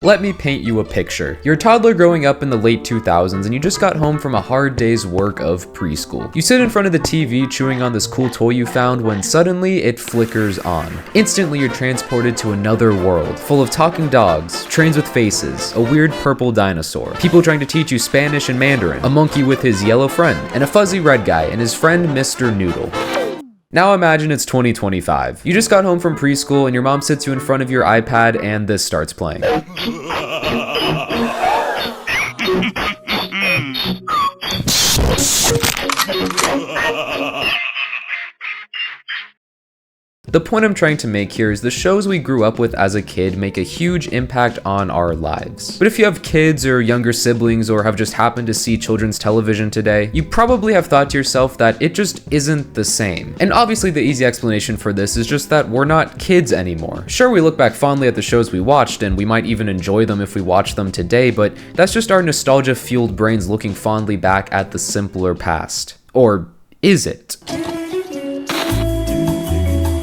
Let me paint you a picture. You're a toddler growing up in the late 2000s and you just got home from a hard day's work of preschool. You sit in front of the TV chewing on this cool toy you found when suddenly it flickers on. Instantly you're transported to another world, full of talking dogs, trains with faces, a weird purple dinosaur, people trying to teach you Spanish and Mandarin, a monkey with his yellow friend, and a fuzzy red guy and his friend Mr. Noodle. Now imagine it's 2025. You just got home from preschool and your mom sits you in front of your iPad and this starts playing. The point I'm trying to make here is the shows we grew up with as a kid make a huge impact on our lives. But if you have kids or younger siblings or have just happened to see children's television today, you probably have thought to yourself that it just isn't the same. And obviously the easy explanation for this is just that we're not kids anymore. Sure, we look back fondly at the shows we watched and we might even enjoy them if we watch them today, but that's just our nostalgia-fueled brains looking fondly back at the simpler past. Or is it?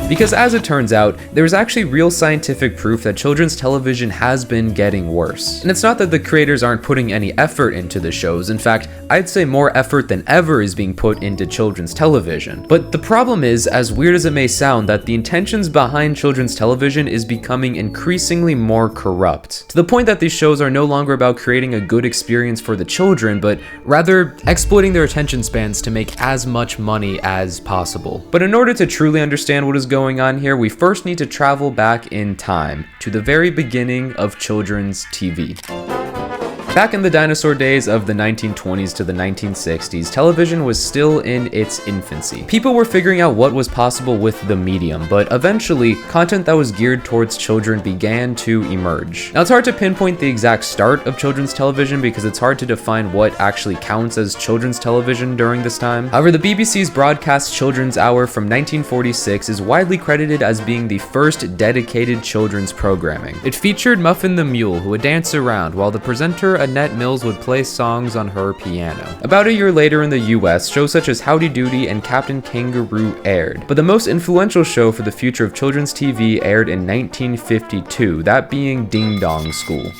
Because as it turns out, there's actually real scientific proof that children's television has been getting worse. And it's not that the creators aren't putting any effort into the shows. In fact, I'd say more effort than ever is being put into children's television. But the problem is, as weird as it may sound, that the intentions behind children's television is becoming increasingly more corrupt. To the point that these shows are no longer about creating a good experience for the children, but rather exploiting their attention spans to make as much money as possible. But in order to truly understand what is going on here, we first need to travel back in time to the very beginning of children's TV. Back in the dinosaur days of the 1920s to the 1960s, television was still in its infancy. People were figuring out what was possible with the medium, but eventually, content that was geared towards children began to emerge. Now, it's hard to pinpoint the exact start of children's television because it's hard to define what actually counts as children's television during this time. However, the BBC's broadcast Children's Hour from 1946 is widely credited as being the first dedicated children's programming. It featured Muffin the Mule, who would dance around while the presenter Annette Mills would play songs on her piano. About a year later in the US, shows such as Howdy Doody and Captain Kangaroo aired, but the most influential show for the future of children's TV aired in 1952, that being Ding Dong School.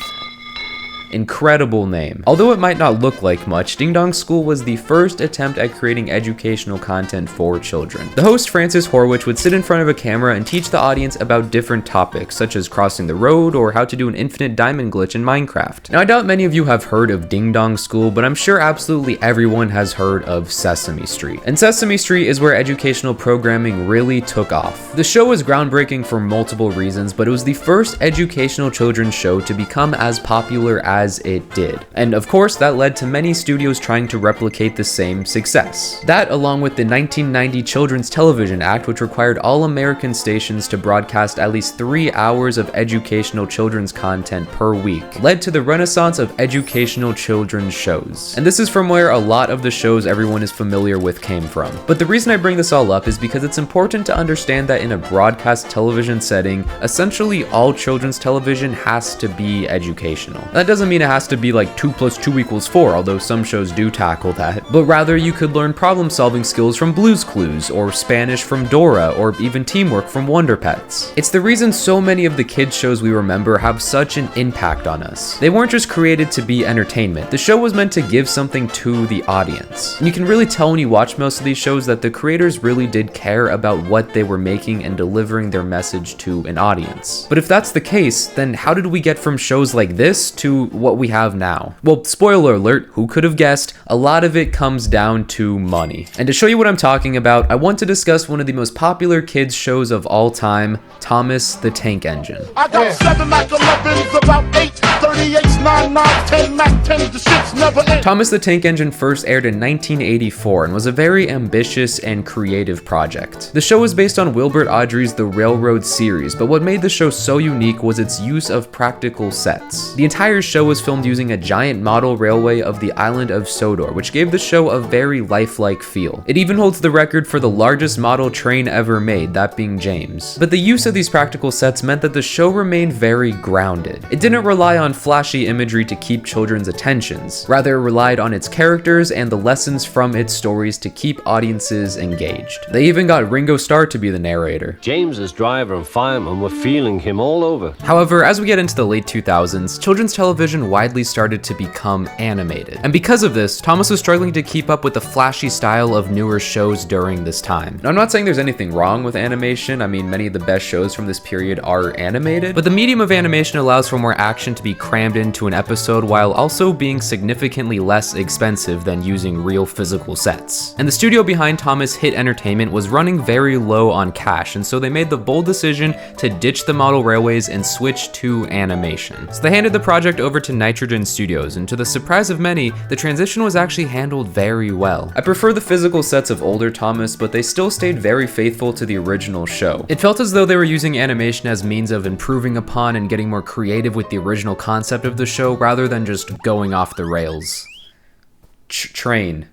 Incredible name. Although it might not look like much, Ding Dong School was the first attempt at creating educational content for children. The host, Francis Horwich, would sit in front of a camera and teach the audience about different topics, such as crossing the road or how to do an infinite diamond glitch in Minecraft. Now, I doubt many of you have heard of Ding Dong School, but I'm sure absolutely everyone has heard of Sesame Street. And Sesame Street is where educational programming really took off. The show was groundbreaking for multiple reasons, but it was the first educational children's show to become as popular as it did. And of course, that led to many studios trying to replicate the same success. That, along with the 1990 Children's Television Act, which required all American stations to broadcast at least 3 hours of educational children's content per week, led to the renaissance of educational children's shows. And this is from where a lot of the shows everyone is familiar with came from. But the reason I bring this all up is because it's important to understand that in a broadcast television setting, essentially all children's television has to be educational. That doesn't mean it has to be like 2 + 2 = 4, although some shows do tackle that, but rather you could learn problem-solving skills from Blue's Clues, or Spanish from Dora, or even teamwork from Wonder Pets. It's the reason so many of the kids shows we remember have such an impact on us. They weren't just created to be entertainment. The show was meant to give something to the audience. And you can really tell when you watch most of these shows that the creators really did care about what they were making and delivering their message to an audience. But if that's the case, then how did we get from shows like this to what we have now? Well, spoiler alert, who could have guessed? A lot of it comes down to money. And to show you what I'm talking about, I want to discuss one of the most popular kids shows of all time, Thomas the Tank Engine. I got 7 Mac 11s, about 8, 38s, 9, 10 Mac 10s, the shit's never end. Thomas the Tank Engine first aired in 1984 and was a very ambitious and creative project. The show was based on Wilbert Awdry's The Railroad series, but what made the show so unique was its use of practical sets. The entire show was filmed using a giant model railway of the island of Sodor, which gave the show a very lifelike feel. It even holds the record for the largest model train ever made, that being James. But the use of these practical sets meant that the show remained very grounded. It didn't rely on flashy imagery to keep children's attentions. Rather, it relied on its characters and the lessons from its stories to keep audiences engaged. They even got Ringo Starr to be the narrator. James's driver and fireman were feeling him all over. However, as we get into the late 2000s, children's television widely started to become animated. And because of this, Thomas was struggling to keep up with the flashy style of newer shows during this time. Now, I'm not saying there's anything wrong with animation. I mean, many of the best shows from this period are animated, but the medium of animation allows for more action to be crammed into an episode while also being significantly less expensive than using real physical sets. And the studio behind Thomas Hit Entertainment was running very low on cash, and so they made the bold decision to ditch the model railways and switch to animation. So they handed the project over to Nitrogen Studios, and to the surprise of many, the transition was actually handled very well. I prefer the physical sets of older Thomas, but they still stayed very faithful to the original show. It felt as though they were using animation as means of improving upon and getting more creative with the original concept of the show rather than just going off the rails. Train.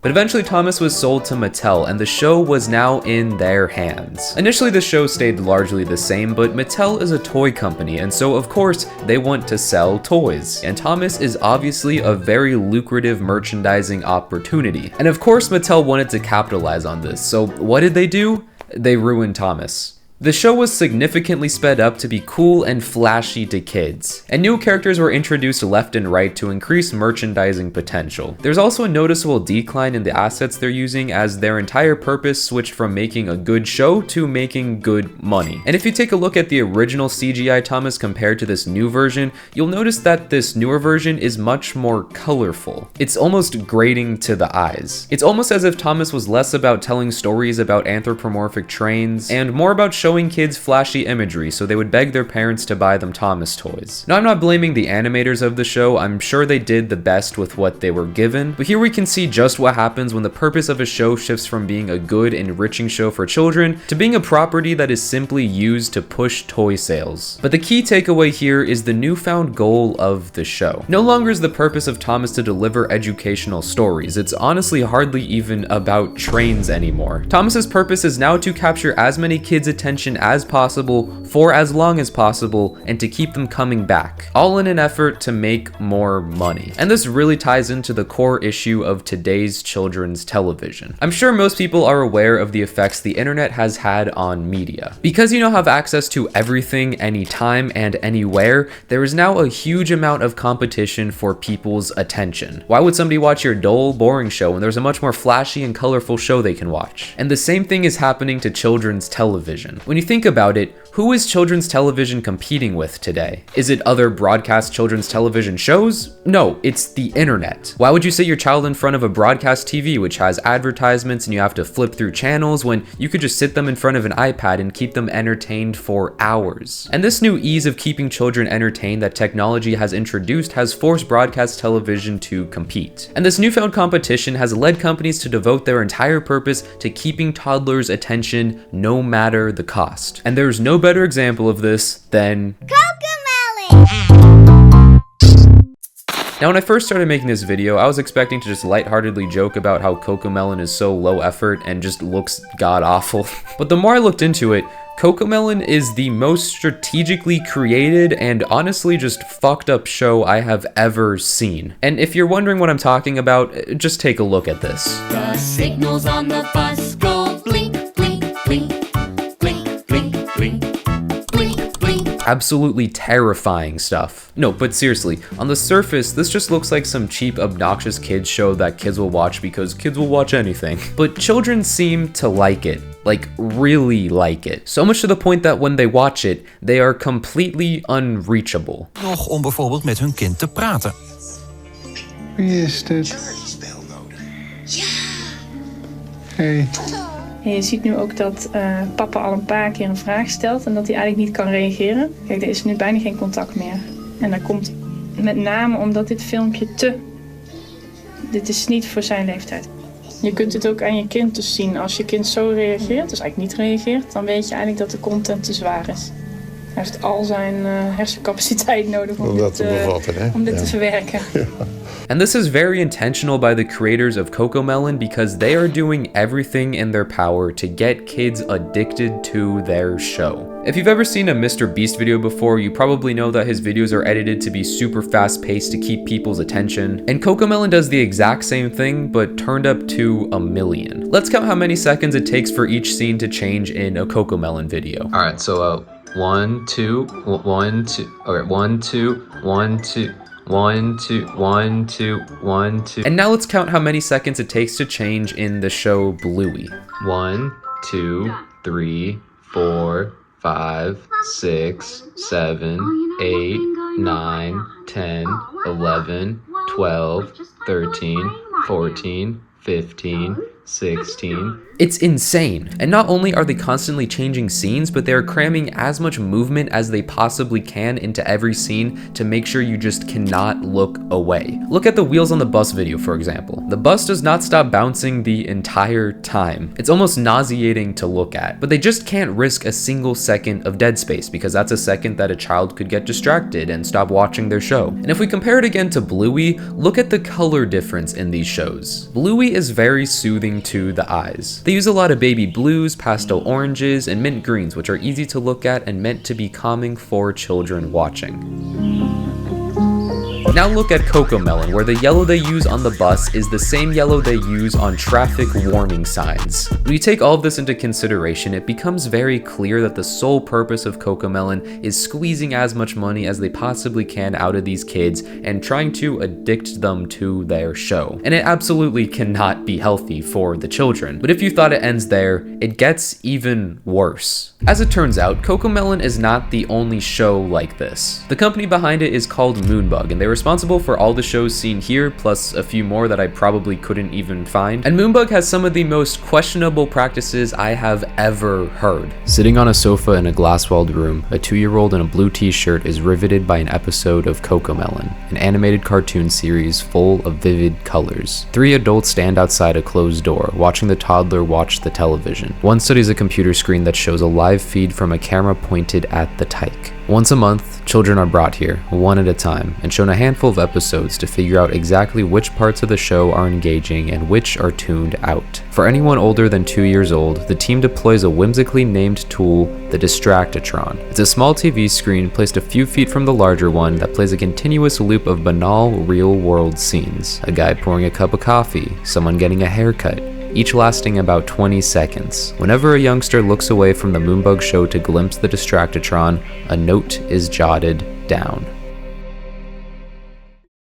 But eventually Thomas was sold to Mattel and the show was now in their hands. Initially the show stayed largely the same, but Mattel is a toy company and so of course they want to sell toys. And Thomas is obviously a very lucrative merchandising opportunity. And of course Mattel wanted to capitalize on this, so what did they do? They ruined Thomas. The show was significantly sped up to be cool and flashy to kids, and new characters were introduced left and right to increase merchandising potential. There's also a noticeable decline in the assets they're using as their entire purpose switched from making a good show to making good money. And if you take a look at the original CGI Thomas compared to this new version, you'll notice that this newer version is much more colorful. It's almost grating to the eyes. It's almost as if Thomas was less about telling stories about anthropomorphic trains and more about showing kids flashy imagery so they would beg their parents to buy them Thomas toys. Now I'm not blaming the animators of the show, I'm sure they did the best with what they were given, but here we can see just what happens when the purpose of a show shifts from being a good, enriching show for children to being a property that is simply used to push toy sales. But the key takeaway here is the newfound goal of the show. No longer is the purpose of Thomas to deliver educational stories, it's honestly hardly even about trains anymore. Thomas's purpose is now to capture as many kids' attention as possible for as long as possible and to keep them coming back, all in an effort to make more money. And this really ties into the core issue of today's children's television. I'm sure most people are aware of the effects the internet has had on media. Because you now have access to everything anytime and anywhere, there is now a huge amount of competition for people's attention. Why would somebody watch your dull, boring show when there's a much more flashy and colorful show they can watch? And the same thing is happening to children's television. When you think about it, who is children's television competing with today? Is it other broadcast children's television shows? No, it's the internet. Why would you sit your child in front of a broadcast TV which has advertisements and you have to flip through channels when you could just sit them in front of an iPad and keep them entertained for hours? And this new ease of keeping children entertained that technology has introduced has forced broadcast television to compete. And this newfound competition has led companies to devote their entire purpose to keeping toddlers' attention no matter the cost. And there's no better example of this than Cocomelon! Now, when I first started making this video, I was expecting to just lightheartedly joke about how Cocomelon is so low effort and just looks god-awful. But the more I looked into it, Cocomelon is the most strategically created and honestly just fucked up show I have ever seen. And if you're wondering what I'm talking about, just take a look at this. The signals on the bus go blink, blink, blink. Blink, blink, blink. Blink, blink. Absolutely terrifying stuff. No, but seriously, on the surface, this just looks like some cheap, obnoxious kids show that kids will watch because kids will watch anything. But children seem to like it. Like, really like it. So much to the point that when they watch it, they are completely unreachable. Nog om bijvoorbeeld met hun kind te praten. Wie is dit? Hey. En je ziet nu ook dat papa al een paar keer een vraag stelt en dat hij eigenlijk niet kan reageren. Kijk, er is nu bijna geen contact meer. En dat komt met name omdat dit filmpje dit is niet voor zijn leeftijd. Je kunt het ook aan je kind dus zien. Als je kind zo reageert, dus eigenlijk niet reageert, dan weet je eigenlijk dat de content te zwaar is. Hij heeft al zijn hersencapaciteit nodig om dat te bevatten, hè? om dit Ja. te verwerken. And this is very intentional by the creators of Cocomelon because they are doing everything in their power to get kids addicted to their show. If you've ever seen a Mr. Beast video before, you probably know that his videos are edited to be super fast paced to keep people's attention. And Cocomelon does the exact same thing, but turned up to 1,000,000. Let's count how many seconds it takes for each scene to change in a Cocomelon video. All right, so 1, 2, 1, 2, okay, 1, 2, 1, 2. 1, 2, 1, 2, 1, 2. And now let's count how many seconds it takes to change in the show Bluey. 1, 2, 3, 4, 5, 6, 7, 8, 9, 10, 11, 12, 13, 14, 15, 16. It's insane. And not only are they constantly changing scenes, but they're cramming as much movement as they possibly can into every scene to make sure you just cannot look away. Look at the Wheels on the Bus video, for example. The bus does not stop bouncing the entire time. It's almost nauseating to look at, but they just can't risk a single second of dead space because that's a second that a child could get distracted and stop watching their show. And if we compare it again to Bluey, look at the color difference in these shows. Bluey is very soothing to the eyes. They use a lot of baby blues, pastel oranges, and mint greens, which are easy to look at and meant to be calming for children watching. Now look at Cocomelon, where the yellow they use on the bus is the same yellow they use on traffic warning signs. When you take all of this into consideration, it becomes very clear that the sole purpose of Cocomelon is squeezing as much money as they possibly can out of these kids and trying to addict them to their show. And it absolutely cannot be healthy for the children. But if you thought it ends there, it gets even worse. As it turns out, Cocomelon is not the only show like this. The company behind it is called Moonbug, and they're responsible for all the shows seen here, plus a few more that I probably couldn't even find. And Moonbug has some of the most questionable practices I have ever heard. Sitting on a sofa in a glass-walled room, a 2-year-old in a blue t-shirt is riveted by an episode of Cocomelon, an animated cartoon series full of vivid colors. 3 adults stand outside a closed door, watching the toddler watch the television. One studies a computer screen that shows a live feed from a camera pointed at the tyke. Once a month, children are brought here, one at a time, and shown a handful of episodes to figure out exactly which parts of the show are engaging and which are tuned out. For anyone older than 2 years old, the team deploys a whimsically named tool, the Distractatron. It's a small TV screen placed a few feet from the larger one that plays a continuous loop of banal, real-world scenes. A guy pouring a cup of coffee, someone getting a haircut, each lasting about 20 seconds. Whenever a youngster looks away from the Moonbug show to glimpse the Distractatron, a note is jotted down.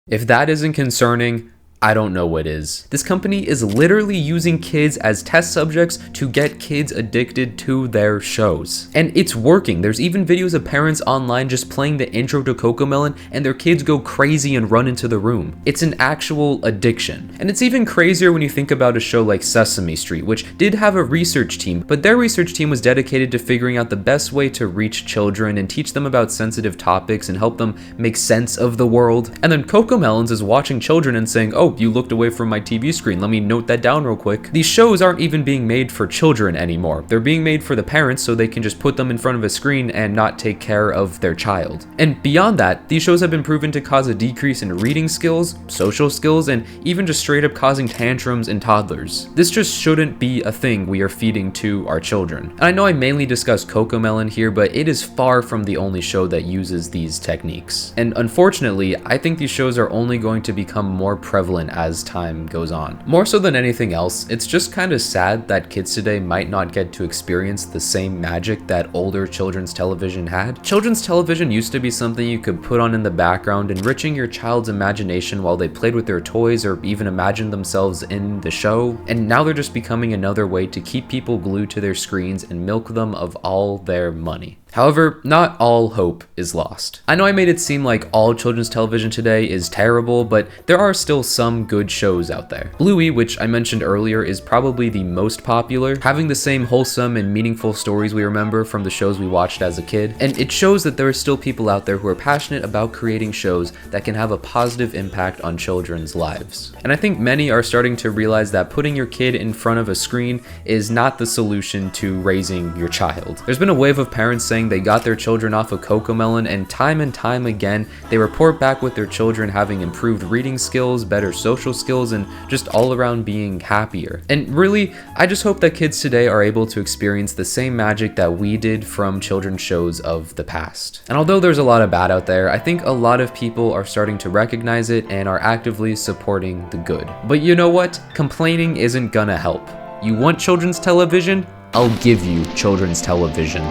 If that isn't concerning, I don't know what is. This company is literally using kids as test subjects to get kids addicted to their shows. And it's working. There's even videos of parents online just playing the intro to Cocomelon and their kids go crazy and run into the room. It's an actual addiction. And it's even crazier when you think about a show like Sesame Street, which did have a research team, but their research team was dedicated to figuring out the best way to reach children and teach them about sensitive topics and help them make sense of the world. And then Cocomelons is watching children and saying, oh, you looked away from my TV screen, let me note that down real quick. These shows aren't even being made for children anymore. They're being made for the parents so they can just put them in front of a screen and not take care of their child. And beyond that, these shows have been proven to cause a decrease in reading skills, social skills, and even just straight up causing tantrums in toddlers. This just shouldn't be a thing we are feeding to our children. And I know I mainly discuss Cocomelon here, but it is far from the only show that uses these techniques. And unfortunately, I think these shows are only going to become more prevalent as time goes on. More so than anything else, it's just kind of sad that kids today might not get to experience the same magic that older children's television had. Children's television used to be something you could put on in the background, enriching your child's imagination while they played with their toys or even imagined themselves in the show. And now they're just becoming another way to keep people glued to their screens and milk them of all their money. However, not all hope is lost. I know I made it seem like all children's television today is terrible, but there are still some good shows out there. Bluey, which I mentioned earlier, is probably the most popular, having the same wholesome and meaningful stories we remember from the shows we watched as a kid, and it shows that there are still people out there who are passionate about creating shows that can have a positive impact on children's lives. And I think many are starting to realize that putting your kid in front of a screen is not the solution to raising your child. There's been a wave of parents saying saying they got their children off of Cocomelon, and time again, they report back with their children having improved reading skills, better social skills, and just all around being happier. And really, I just hope that kids today are able to experience the same magic that we did from children's shows of the past. And although there's a lot of bad out there, I think a lot of people are starting to recognize it and are actively supporting the good. But you know what? Complaining isn't gonna help. You want children's television? I'll give you children's television.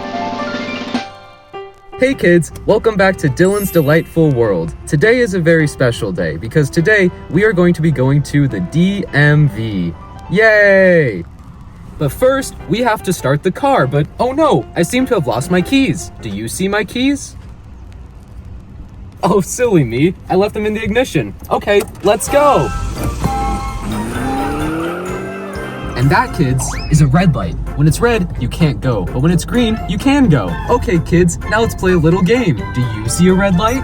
Hey kids, welcome back to Dylan's Delightful World. Today is a very special day because today we are going to be going to the DMV. Yay! But first, we have to start the car, but oh no, I seem to have lost my keys. Do you see my keys? Oh, silly me, I left them in the ignition. Okay, let's go! And that, kids, is a red light. When it's red, you can't go, but when it's green, you can go. Okay, kids, now let's play a little game. Do you see a red light?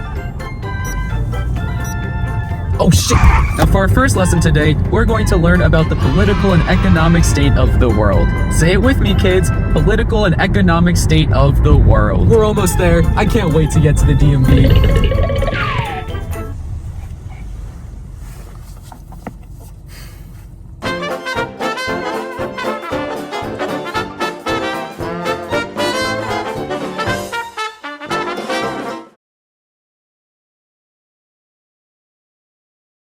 Oh shit! Now for our first lesson today, we're going to learn about the political and economic state of the world. Say it with me, kids. Political and economic state of the world. We're almost there. I can't wait to get to the DMV.